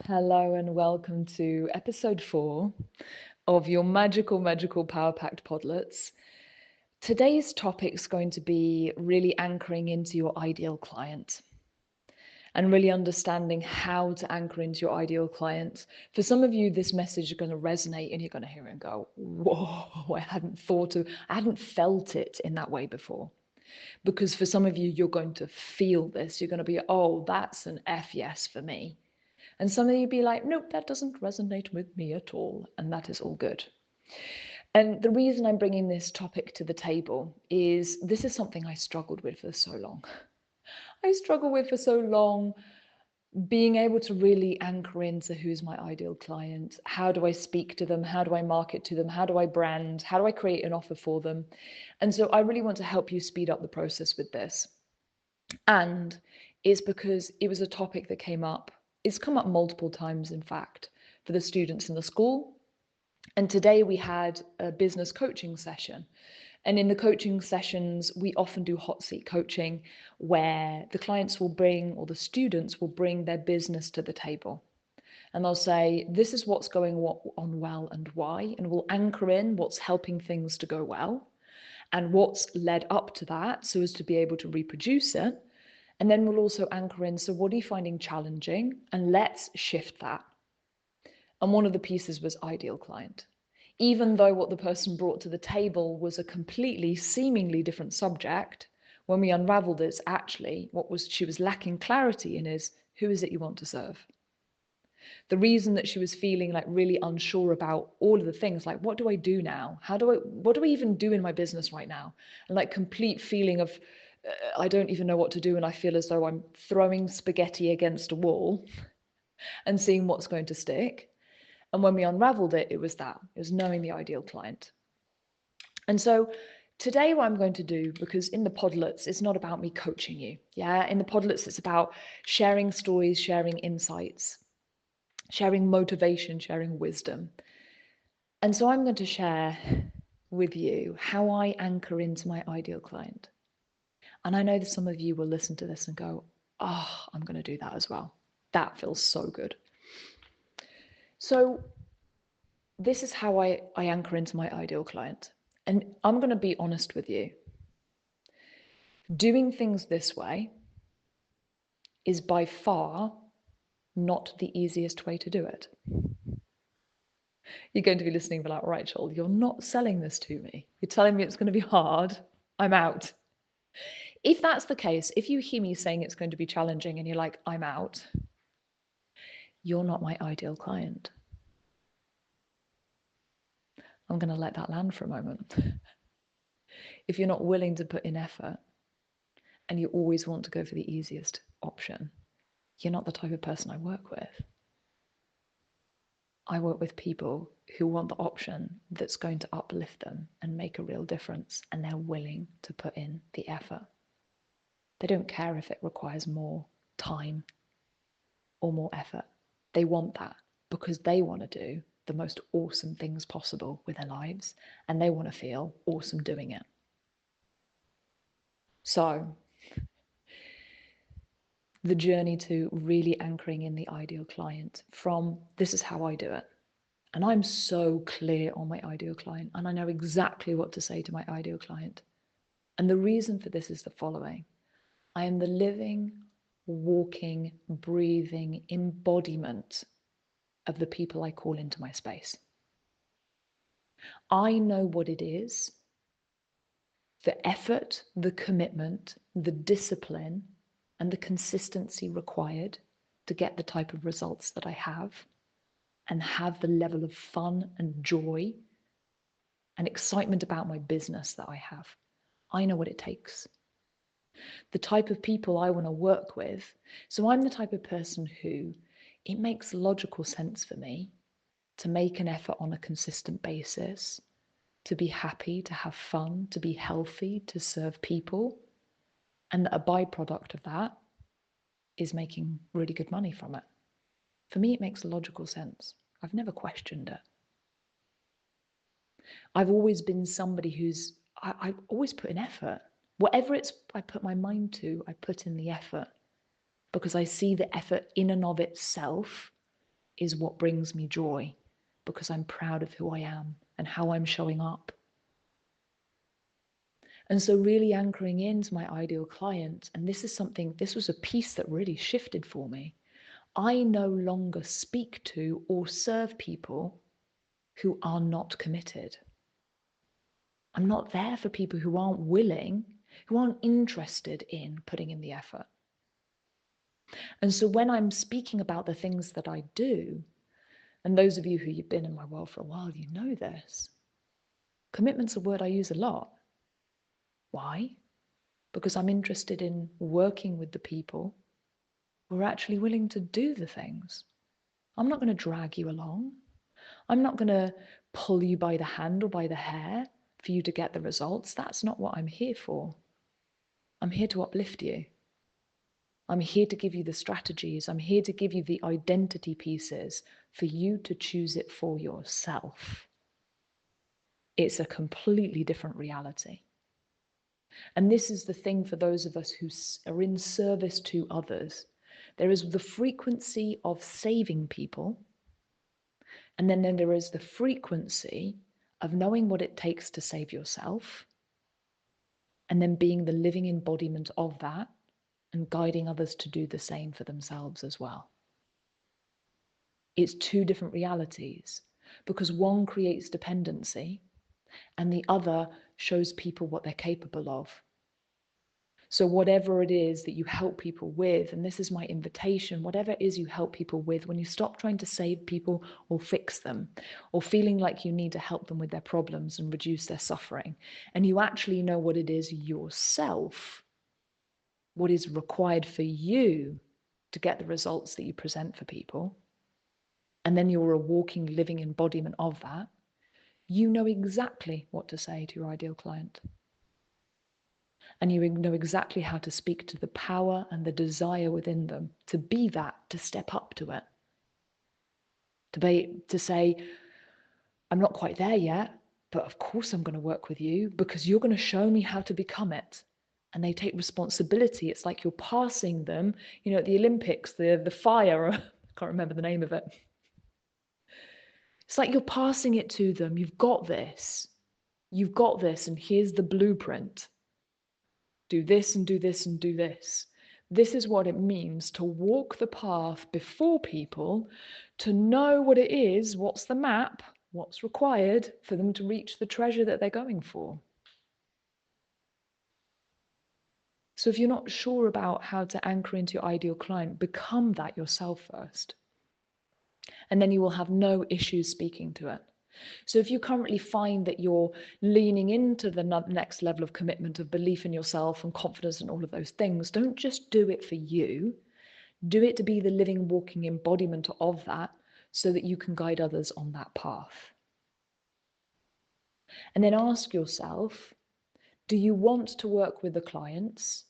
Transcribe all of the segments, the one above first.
Hello and welcome to episode 4 of your magical power packed podlets. Today's topic is going to be really anchoring into your ideal client and really understanding how to anchor into your ideal client. For some of you, this message is going to resonate and you're going to hear it and go, whoa, I hadn't felt it in that way before. Because for some of you, you're going to feel this. You're going to be, oh, that's an F yes for me. And some of you be like, nope, that doesn't resonate with me at all. And that is all good. And the reason I'm bringing this topic to the table is this is something I struggled with for so long. I struggled with for so long being able to really anchor into who's my ideal client. How do I speak to them? How do I market to them? How do I brand? How do I create an offer for them? And so I really want to help you speed up the process with this. And it's because it was a topic that came up. It's come up multiple times, in fact, for the students in the school. And today we had a business coaching session. And in the coaching sessions, we often do hot seat coaching where the clients will bring, or the students will bring their business to the table. And they'll say, this is what's going on well and why. And we'll anchor in what's helping things to go well and what's led up to that so as to be able to reproduce it. And then we'll also anchor in, so what are you finding challenging? And let's shift that. And one of the pieces was ideal client. Even though what the person brought to the table was a completely, seemingly different subject, when we unraveled it, actually what she was lacking clarity in is, who is it you want to serve? The reason that she was feeling like really unsure about all of the things, like, what do I do now? What do I even do in my business right now? And like complete feeling of, I don't even know what to do. And I feel as though I'm throwing spaghetti against a wall and seeing what's going to stick. And when we unraveled it, it was knowing the ideal client. And so today what I'm going to do, because in the podlets, it's not about me coaching you. Yeah. In the podlets, it's about sharing stories, sharing insights, sharing motivation, sharing wisdom. And so I'm going to share with you how I anchor into my ideal client. And I know that some of you will listen to this and go, oh, I'm going to do that as well. That feels so good. So this is how I anchor into my ideal client. And I'm going to be honest with you. Doing things this way is by far not the easiest way to do it. You're going to be listening and be like, right, Joel, you're not selling this to me. You're telling me it's going to be hard. I'm out. If that's the case, if you hear me saying it's going to be challenging and you're like, I'm out, you're not my ideal client. I'm going to let that land for a moment. If you're not willing to put in effort and you always want to go for the easiest option, you're not the type of person I work with. I work with people who want the option that's going to uplift them and make a real difference, and they're willing to put in the effort. They don't care if it requires more time or more effort. They want that because they want to do the most awesome things possible with their lives, and they want to feel awesome doing it. So the journey to really anchoring in the ideal client from, this is how I do it. And I'm so clear on my ideal client, and I know exactly what to say to my ideal client. And the reason for this is the following. I am the living, walking, breathing embodiment of the people I call into my space. I know what it is, the effort, the commitment, the discipline, and the consistency required to get the type of results that I have and have the level of fun and joy and excitement about my business that I have. I know what it takes. The type of people I want to work with. So I'm the type of person who it makes logical sense for me to make an effort on a consistent basis, to be happy, to have fun, to be healthy, to serve people. And a byproduct of that is making really good money from it. For me, it makes logical sense. I've never questioned it. I've always been somebody I've always put in effort. Whatever it's I put my mind to, I put in the effort because I see the effort in and of itself is what brings me joy, because I'm proud of who I am and how I'm showing up. And so really anchoring into my ideal client, and this was a piece that really shifted for me. I no longer speak to or serve people who are not committed. I'm not there for people who aren't willing, who aren't interested in putting in the effort. And so when I'm speaking about the things that I do, and those of you who you've been in my world for a while, you know this. Commitment's a word I use a lot. Why? Because I'm interested in working with the people who are actually willing to do the things. I'm not going to drag you along. I'm not going to pull you by the hand or by the hair for you to get the results. That's not what I'm here for. I'm here to uplift you. I'm here to give you the strategies. I'm here to give you the identity pieces for you to choose it for yourself. It's a completely different reality. And this is the thing for those of us who are in service to others. There is the frequency of saving people, and then there is the frequency of knowing what it takes to save yourself, and then being the living embodiment of that and guiding others to do the same for themselves as well. It's two different realities, because one creates dependency and the other shows people what they're capable of. So whatever it is that you help people with, and this is my invitation, whatever it is you help people with, when you stop trying to save people or fix them, or feeling like you need to help them with their problems and reduce their suffering, and you actually know what it is yourself, what is required for you to get the results that you present for people, and then you're a walking, living embodiment of that, you know exactly what to say to your ideal client. And you know exactly how to speak to the power and the desire within them to be that, to step up to it. To say, I'm not quite there yet, but of course I'm going to work with you because you're going to show me how to become it. And they take responsibility. It's like you're passing them, at the Olympics, the fire, I can't remember the name of it. It's like you're passing it to them. You've got this. You've got this, and here's the blueprint. Do this and do this and do this. This is what it means to walk the path before people, to know what it is, what's the map, what's required for them to reach the treasure that they're going for. So if you're not sure about how to anchor into your ideal client, become that yourself first. And then you will have no issues speaking to it. So if you currently find that you're leaning into the next level of commitment, of belief in yourself and confidence and all of those things, don't just do it for you. Do it to be the living, walking embodiment of that so that you can guide others on that path. And then ask yourself, do you want to work with the clients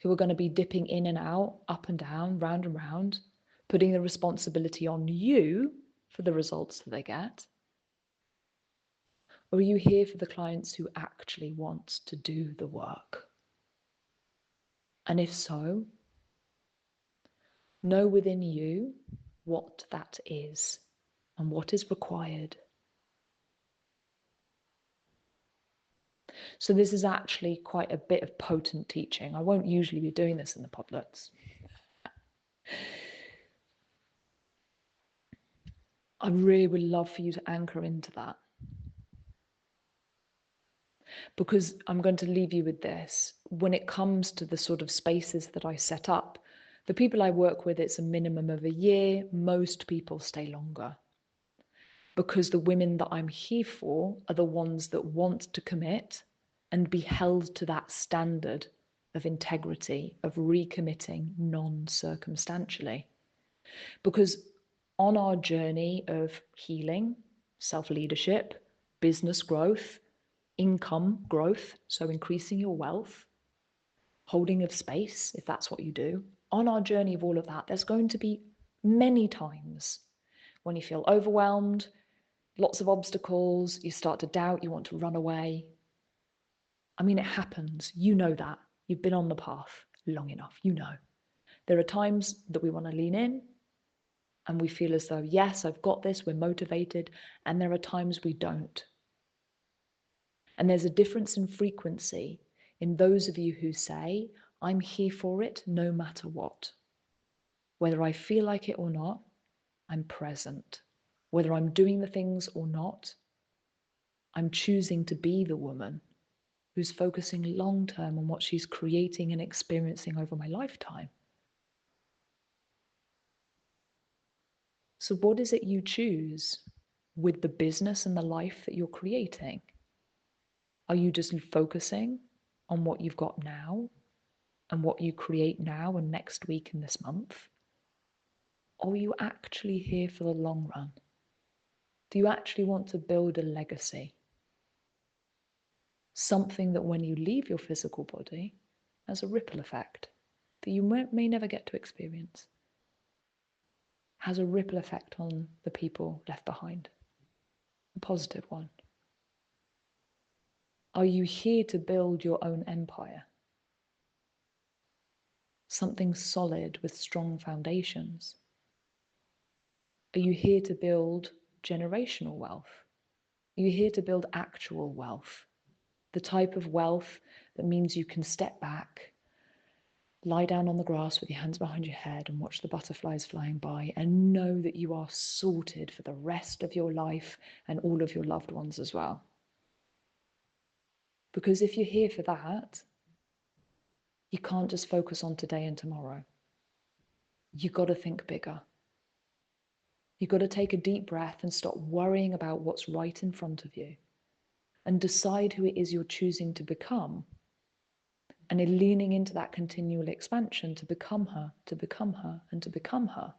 who are going to be dipping in and out, up and down, round and round, putting the responsibility on you for the results that they get? Or are you here for the clients who actually want to do the work? And if so, know within you what that is and what is required. So this is actually quite a bit of potent teaching. I won't usually be doing this in the podlets. I really would love for you to anchor into that. Because I'm going to leave you with this. When it comes to the sort of spaces that I set up, the people I work with, it's a minimum of a year. Most people stay longer. Because the women that I'm here for are the ones that want to commit and be held to that standard of integrity, of recommitting non-circumstantially. Because on our journey of healing, self-leadership, business growth, income growth, so increasing your wealth, holding of space, if that's what you do, on our journey of all of that, there's going to be many times when you feel overwhelmed, lots of obstacles, you start to doubt, you want to run away. I mean, it happens. You know that. You've been on the path long enough. You know. There are times that we want to lean in, And we feel as though, yes, I've got this, we're motivated, and there are times we don't. And there's a difference in frequency in those of you who say, I'm here for it no matter what. Whether I feel like it or not, I'm present. Whether I'm doing the things or not, I'm choosing to be the woman who's focusing long term on what she's creating and experiencing over my lifetime. So, what is it you choose with the business and the life that you're creating? Are you just focusing on what you've got now and what you create now and next week and this month? Or are you actually here for the long run? Do you actually want to build a legacy? Something that when you leave your physical body has a ripple effect that you may never get to experience, has a ripple effect on the people left behind, a positive one. Are you here to build your own empire? Something solid with strong foundations? Are you here to build generational wealth? Are you here to build actual wealth? The type of wealth that means you can step back, lie down on the grass with your hands behind your head and watch the butterflies flying by and know that you are sorted for the rest of your life and all of your loved ones as well. Because if you're here for that, you can't just focus on today and tomorrow. You've got to think bigger. You've got to take a deep breath and stop worrying about what's right in front of you and decide who it is you're choosing to become, and in leaning into that continual expansion to become her, to become her, and to become her.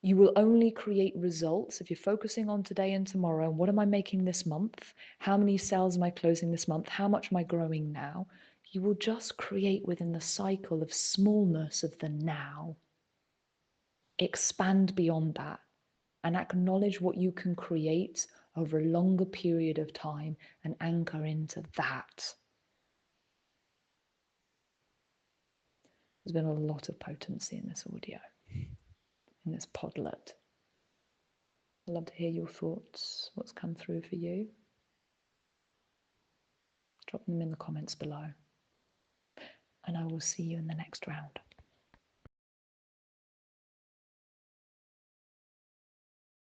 You will only create results if you're focusing on today and tomorrow. What am I making this month? How many sales am I closing this month? How much am I growing now? You will just create within the cycle of smallness of the now. Expand beyond that and acknowledge what you can create over a longer period of time and anchor into that. There's been a lot of potency in this audio, in this podlet. I'd love to hear your thoughts, what's come through for you. Drop them in the comments below. And I will see you in the next round.